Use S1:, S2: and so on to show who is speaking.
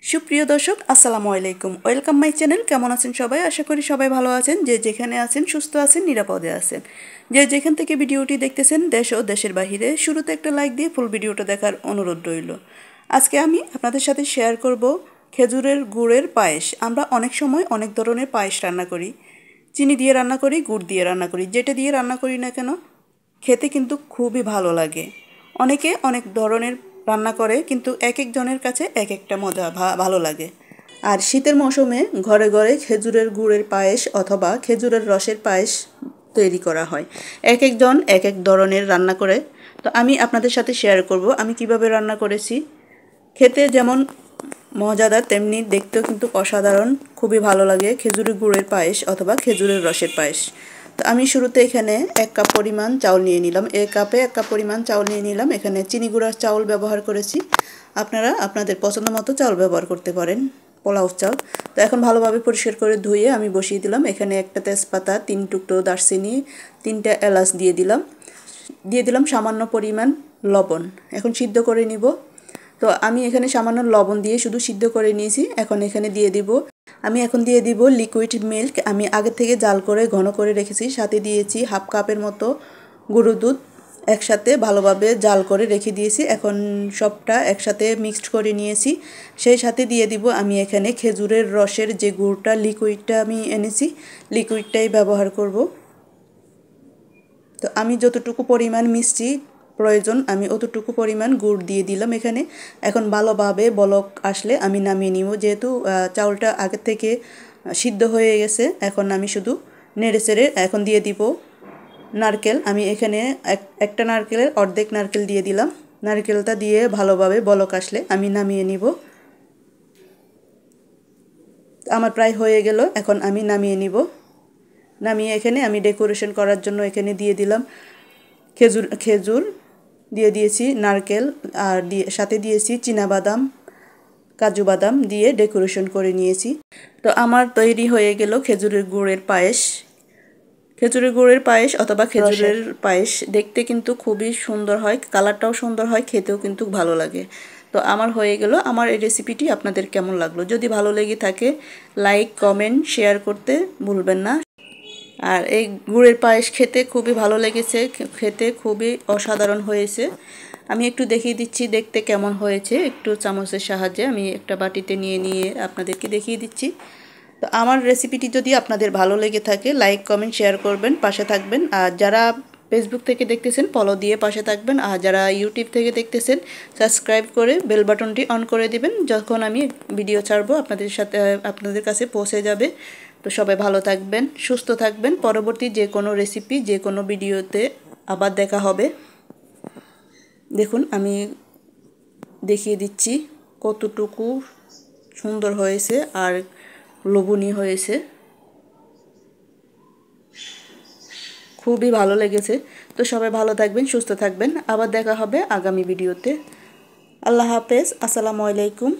S1: সুপ্রিয় দর্শক আসসালামু আলাইকুম, ওয়েলকাম মাই চ্যানেল। কেমন আছেন সবাই? আশা করি সবাই ভালো আছেন। যে যেখানে আছেন সুস্থ আছেন, নিরাপদে আছেন। যে যেখান থেকে ভিডিওটি দেখতেছেন দেশ ও দেশের বাহিরে, শুরুতে একটা লাইক দিয়ে ফুল ভিডিওটা দেখার অনুরোধ রইল। আজকে আমি আপনাদের সাথে শেয়ার করব খেজুরের গুড়ের পায়েস। আমরা অনেক সময় অনেক ধরনের পায়েস রান্না করি, চিনি দিয়ে রান্না করি, গুড় দিয়ে রান্না করি। যেটা দিয়ে রান্না করি না কেন, খেতে কিন্তু খুবই ভালো লাগে। অনেকে অনেক ধরনের রান্না করে, কিন্তু এক একজনের কাছে এক একটা মজা ভালো লাগে। আর শীতের মৌসুমে ঘরে ঘরে খেজুরের গুড়ের পায়েস অথবা খেজুরের রসের পায়েস তৈরি করা হয়। এক একজন এক এক ধরনের রান্না করে। তো আমি আপনাদের সাথে শেয়ার করব আমি কিভাবে রান্না করেছি। খেতে যেমন মজাদার, তেমনি দেখতেও কিন্তু অসাধারণ, খুবই ভালো লাগে খেজুরের গুড়ের পায়েস অথবা খেজুরের রসের পায়েস। তো আমি শুরুতে এখানে 1 কাপ পরিমাণ চাউল নিয়ে নিলাম। এই কাপে 1 কাপ পরিমাণ চাউল নিয়ে নিলাম। এখানে চিনি গুঁড়ার চাউল ব্যবহার করেছি। আপনারা আপনাদের পছন্দ মতো চাউল ব্যবহার করতে পারেন, পোলাও চাল। তো এখন ভালোভাবে পরিষ্কার করে ধুয়ে আমি বসিয়ে দিলাম। এখানে একটা তেজপাতা, 3 টুকরো দারচিনি, 3টা এলাচ দিয়ে দিলাম সামান্য পরিমাণ লবণ। এখন সিদ্ধ করে নিব। তো আমি এখানে সামান্য লবণ দিয়ে শুধু সিদ্ধ করে নিয়েছি। এখন দিয়ে দিব লিকুইড মিল্ক। আমি আগে থেকে জাল করে ঘন করে রেখেছি। সাথে দিয়েছি 1/2 কাপের মতো গরুর দুধ, একসাথে ভালোভাবে জাল করে রেখে দিয়েছি। এখন সবটা একসাথে মিক্সড করে নিয়েছি। সেই সাথে দিয়ে দিব আমি এখানে খেজুরের রসের যে গুড়টা, লিকুইডটা আমি এনেছি, লিকুইডটাই ব্যবহার করব। তো আমি যতটুকু পরিমাণ মিষ্টি প্রয়োজন আমি অতটুকু পরিমাণ গুড় দিয়ে দিলাম এখানে। এখন ভালোভাবে বলক আসলে আমি নামিয়ে নিব। যেহেতু চাউলটা আগে থেকে সিদ্ধ হয়ে গেছে, এখন আমি শুধু নেড়েচেড়ে এখন দিয়ে দিব নারকেল। আমি এখানে একটা নারকেলের অর্ধেক নারকেল দিয়ে দিলাম। নারকেলটা দিয়ে ভালোভাবে বলক আসলে আমি নামিয়ে নিব। আমার প্রায় হয়ে গেল, এখন আমি নামিয়ে নিব। নামিয়ে এখানে আমি ডেকোরেশন করার জন্য এখানে দিয়ে দিলাম খেজুর দিয়ে দিয়েছি, নারকেল আর সাথে দিয়েছি চীনাবাদাম, কাজু বাদাম দিয়ে ডেকোরেশন করে নিয়েছি। তো আমার তৈরি হয়ে গেল খেজুরের গুড়ের পায়েস। খেজুরের গুড়ের পায়েস অথবা খেজুরের পায়েস দেখতে কিন্তু খুবই সুন্দর হয়, কালারটাও সুন্দর হয়, খেতেও কিন্তু ভালো লাগে। তো আমার হয়ে গেল। আমার এই রেসিপিটি আপনাদের কেমন লাগলো? যদি ভালো লেগে থাকে লাইক, কমেন্ট, শেয়ার করতে ভুলবেন না। আর এই গুড়ের পায়েস খেতে খুবই ভালো লেগেছে, খেতে খুবই অসাধারণ হয়েছে। আমি একটু দেখিয়ে দিচ্ছি দেখতে কেমন হয়েছে। একটু চামচের সাহায্যে আমি একটা বাটিতে নিয়ে আপনাদেরকে দেখিয়ে দিচ্ছি। তো আমার রেসিপিটি যদি আপনাদের ভালো লেগে থাকে লাইক, কমেন্ট, শেয়ার করবেন, পাশে থাকবেন। আর যারা ফেসবুক থেকে দেখতেছেন ফলো দিয়ে পাশে থাকবেন। আর যারা ইউটিউব থেকে দেখতেছেন সাবস্ক্রাইব করে বেল বাটনটি অন করে দিবেন। যখন আমি ভিডিও ছাড়বো আপনাদের কাছে পৌঁছে যাবে। তো সবাই ভালো থাকবেন, সুস্থ থাকবেন। পরবর্তী যে কোনো রেসিপি, যে কোনো ভিডিওতে আবার দেখা হবে। দেখুন আমি দেখিয়ে দিচ্ছি কতটুকু সুন্দর হয়েছে আর লোভনীয় হয়েছে, খুবই ভালো লেগেছে। তো সবাই ভালো থাকবেন, সুস্থ থাকবেন। আবার দেখা হবে আগামী ভিডিওতে। আল্লাহ হাফেজ, আসসালামু আলাইকুম।